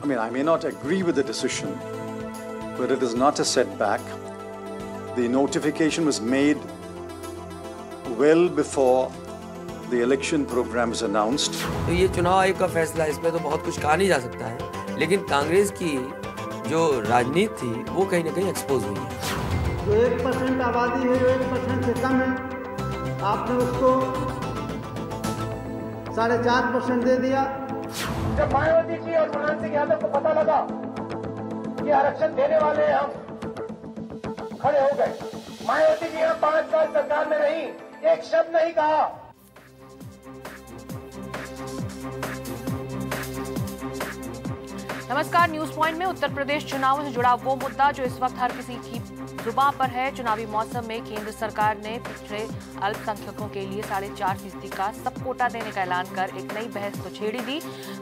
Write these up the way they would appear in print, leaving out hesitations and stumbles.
I mean, I may not agree with the decision, but it is not a setback. The notification was made well before the election program was announced. तो ये चुनाव आयोग का फैसला, इसमें तो बहुत कुछ कहा नहीं जा सकता है, लेकिन कांग्रेस की जो राजनीति थी वो कहीं ना कहीं एक्सपोज हुई है। जो 1% आबादी है, जो 1% से कम है, आपने उसको 4.5% दे दिया। जब मायावती जी और प्रधान सिंह यादव को पता लगा कि आरक्षण देने वाले हैं, हम खड़े हो गए। मायावती जी यहाँ 5 साल सरकार में रही, एक शब्द नहीं कहा। नमस्कार, न्यूज पॉइंट में उत्तर प्रदेश चुनावों से जुड़ा वो मुद्दा जो इस वक्त हर किसी की जुबान पर है। चुनावी मौसम में केंद्र सरकार ने पिछड़े अल्पसंख्यकों के लिए 4.5% का सब कोटा देने का ऐलान कर एक नई बहस तो छेड़ी दी।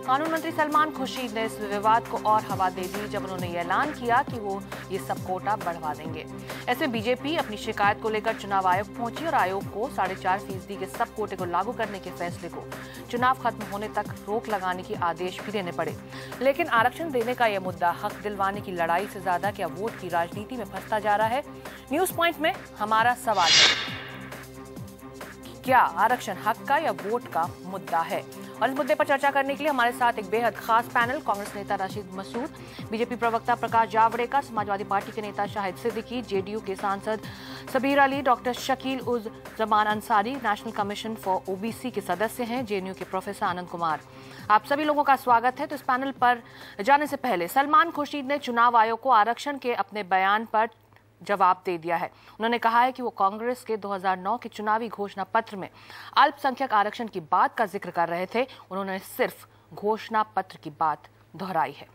कानून मंत्री सलमान खुर्शीद ने इस विवाद को और हवा दे दी जब उन्होंने ये ऐलान किया कि वो ये सब कोटा बढ़वा देंगे। ऐसे बीजेपी अपनी शिकायत को लेकर चुनाव आयोग पहुंची और आयोग को 4.5% के सब कोटे को लागू करने के फैसले को चुनाव खत्म होने तक रोक लगाने की आदेश भी देने पड़े। लेकिन आरक्षण देने का यह मुद्दा हक दिलवाने की लड़ाई से ज्यादा क्या वोट की राजनीति में फंसता जा रहा है? न्यूज पॉइंट में हमारा सवाल है, क्या आरक्षण हक का या वोट का मुद्दा है? और इस मुद्दे पर चर्चा करने के लिए हमारे साथ एक बेहद खास पैनल, कांग्रेस नेता रशीद मसूद, बीजेपी प्रवक्ता प्रकाश जावड़ेकर, समाजवादी पार्टी के नेता शाहिद सिद्दीकी, जेडीयू के सांसद सबीर अली, डॉक्टर शकील उज Zaman Ansari, national commission for OBC के सदस्य हैं, जेएनयू के प्रोफेसर आनंद कुमार। आप सभी लोगों का स्वागत है। तो इस पैनल पर जाने से पहले सलमान खुर्शीद ने चुनाव आयोग को आरक्षण के अपने बयान पर जवाब दे दिया है। उन्होंने कहा है कि वो कांग्रेस के 2009 के चुनावी घोषणा पत्र में अल्पसंख्यक आरक्षण की बात का जिक्र कर रहे थे। उन्होंने सिर्फ घोषणा पत्र की बात दोहराई है।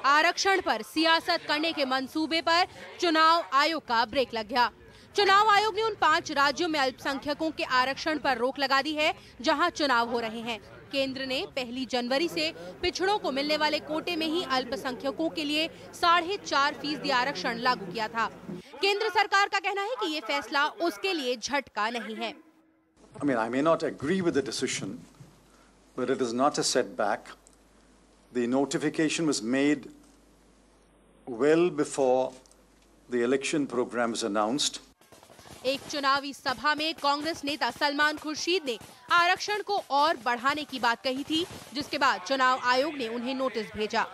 आरक्षण पर सियासत करने के मंसूबे पर चुनाव आयोग का ब्रेक लग गया। चुनाव आयोग ने उन 5 राज्यों में अल्पसंख्यकों के आरक्षण पर रोक लगा दी है जहां चुनाव हो रहे हैं। केंद्र ने 1 जनवरी से पिछड़ों को मिलने वाले कोटे में ही अल्पसंख्यकों के लिए 4.5% आरक्षण लागू किया था। केंद्र सरकार का कहना है कि ये फैसला उसके लिए झटका नहीं है। I mean, I may not agree with the decision, but it is not a setback. The notification was made well before the election program was announced. एक चुनावी सभा में कांग्रेस नेता सलमान खुर्शीद ने आरक्षण को और बढ़ाने की बात कही थी, जिसके बाद चुनाव आयोग ने उन्हें नोटिस भेजा।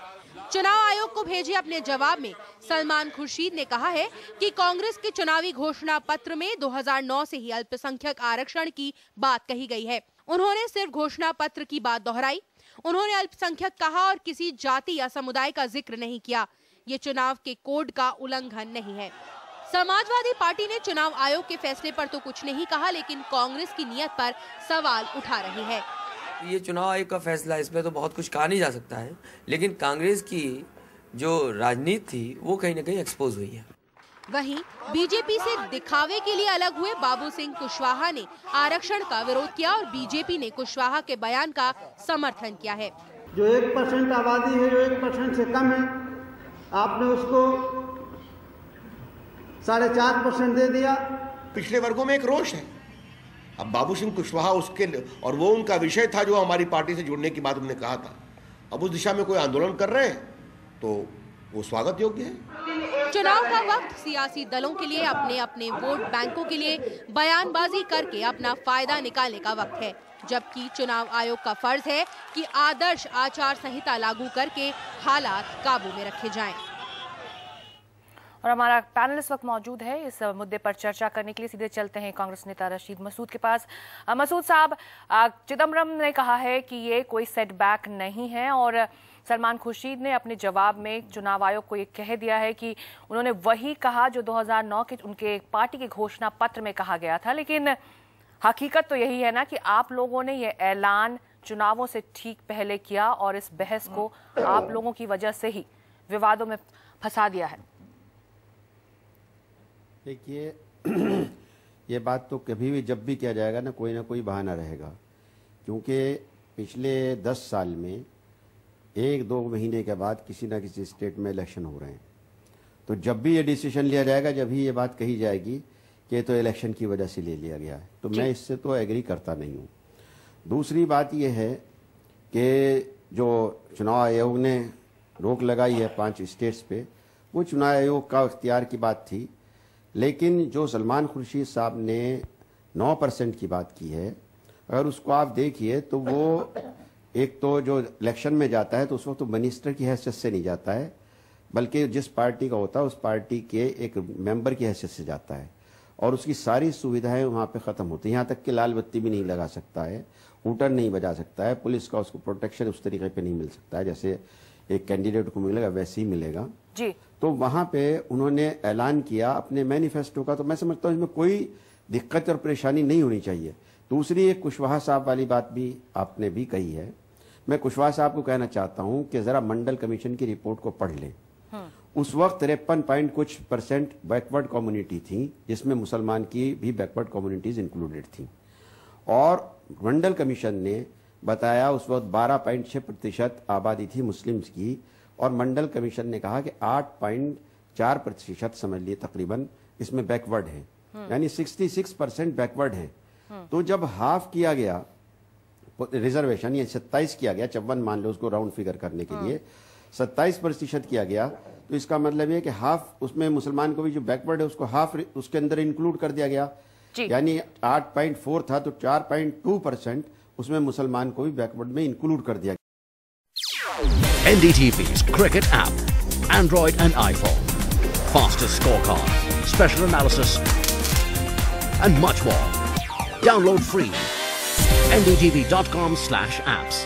चुनाव आयोग को भेजे अपने जवाब में सलमान खुर्शीद ने कहा है कि कांग्रेस के चुनावी घोषणा पत्र में 2009 से ही अल्पसंख्यक आरक्षण की बात कही गई है। उन्होंने सिर्फ घोषणा पत्र की बात दोहराई। उन्होंने अल्पसंख्यक कहा और किसी जाति या समुदाय का जिक्र नहीं किया। ये चुनाव के कोड का उल्लंघन नहीं है। समाजवादी पार्टी ने चुनाव आयोग के फैसले पर तो कुछ नहीं कहा, लेकिन कांग्रेस की नीयत पर सवाल उठा रही है। ये चुनाव आयोग का फैसला, इसमें तो बहुत कुछ कहा नहीं जा सकता है, लेकिन कांग्रेस की जो राजनीति थी वो कहीं ना कहीं एक्सपोज हुई है। वहीं बीजेपी से दिखावे के लिए अलग हुए बाबू सिंह कुशवाहा ने आरक्षण का विरोध किया और बीजेपी ने कुशवाहा के बयान का समर्थन किया है। जो 1% आबादी है, जो 1% से कम है, आपने उसको 4.5% दे दिया। पिछले वर्गों में एक रोष है। अब बाबू सिंह कुशवाहा उसके और वो उनका विषय था जो हमारी पार्टी से जुड़ने की बात उन्होंने कहा था। अब उस दिशा में कोई आंदोलन कर रहे हैं तो वो स्वागत योग्य है। चुनाव का वक्त सियासी दलों के लिए अपने अपने वोट बैंकों के लिए बयानबाजी करके अपना फायदा निकालने का वक्त है, जबकि चुनाव आयोग का फर्ज है कि आदर्श आचार संहिता लागू करके हालात काबू में रखे जाएं। और हमारा पैनल इस वक्त मौजूद है इस मुद्दे पर चर्चा करने के लिए। सीधे चलते हैं कांग्रेस नेता रशीद मसूद के पास। मसूद साहब, चिदम्बरम ने कहा है कि ये कोई सेटबैक नहीं है और सलमान खुर्शीद ने अपने जवाब में चुनाव आयोग को ये कह दिया है कि उन्होंने वही कहा जो 2009 के उनके पार्टी के घोषणा पत्र में कहा गया था। लेकिन हकीकत तो यही है ना कि आप लोगों ने ये ऐलान चुनावों से ठीक पहले किया और इस बहस को आप लोगों की वजह से ही विवादों में फंसा दिया है। देखिए, ये बात तो कभी भी जब भी किया जाएगा ना कोई बहाना रहेगा, क्योंकि पिछले 10 साल में 1-2 महीने के बाद किसी ना किसी स्टेट में इलेक्शन हो रहे हैं। तो जब भी ये डिसीजन लिया जाएगा, जब भी ये बात कही जाएगी कि ये तो इलेक्शन की वजह से ले लिया गया है, तो मैं इससे तो एग्री करता नहीं हूँ। दूसरी बात ये है कि जो चुनाव आयोग ने रोक लगाई है 5 स्टेट्स पे, वो चुनाव आयोग का इख्तियार की बात थी। लेकिन जो सलमान खुर्शीद साहब ने 9% की बात की है, अगर उसको आप देखिए तो वो एक तो जो इलेक्शन में जाता है तो उस वक्त तो मिनिस्टर की हैसियत से नहीं जाता है, बल्कि जिस पार्टी का होता है उस पार्टी के एक मेंबर की हैसियत से जाता है, और उसकी सारी सुविधाएं वहाँ पे ख़त्म होती हैं। यहाँ तक कि लाल बत्ती भी नहीं लगा सकता है, हूटर नहीं बजा सकता है, पुलिस का उसको प्रोटेक्शन उस तरीके पे नहीं मिल सकता है जैसे एक कैंडिडेट को मिलेगा वैसे ही मिलेगा जी। तो वहाँ पे उन्होंने ऐलान किया अपने मैनिफेस्टो का, तो मैं समझता हूँ इसमें कोई दिक्कत और परेशानी नहीं होनी चाहिए। दूसरी एक कुशवाहा साहब वाली बात भी आपने भी कही है, मैं कुशवाहा साहब को कहना चाहता हूँ कि ज़रा मंडल कमीशन की रिपोर्ट को पढ़ लें। उस वक्त 53% बैकवर्ड कम्युनिटी थी, जिसमें मुसलमान की भी बैकवर्ड कम्युनिटीज इंक्लूडेड थी, और मंडल कमीशन ने बताया उस वक्त 12.6% आबादी थी मुस्लिम्स की, और मंडल कमीशन ने कहा कि 8.4% समझ लिए तकरीबन इसमें बैकवर्ड है, यानी 66% बैकवर्ड है। तो जब हाफ किया गया रिजर्वेशन, ये 27 किया गया, 54 मान लो उसको राउंड फिगर करने के लिए 27% किया गया, तो इसका मतलब ये कि हाफ उसमें मुसलमान को भी जो बैकवर्ड है उसको हाफ उसके अंदर इंक्लूड कर दिया गया, यानी 8.4 था तो 4.2% उसमें मुसलमान को भी बैकवर्ड में इंक्लूड कर दिया गया। NDTV's cricket app, Android and iPhone, fastest scorecard, special analysis and much more. Download free. ndtv.com/apps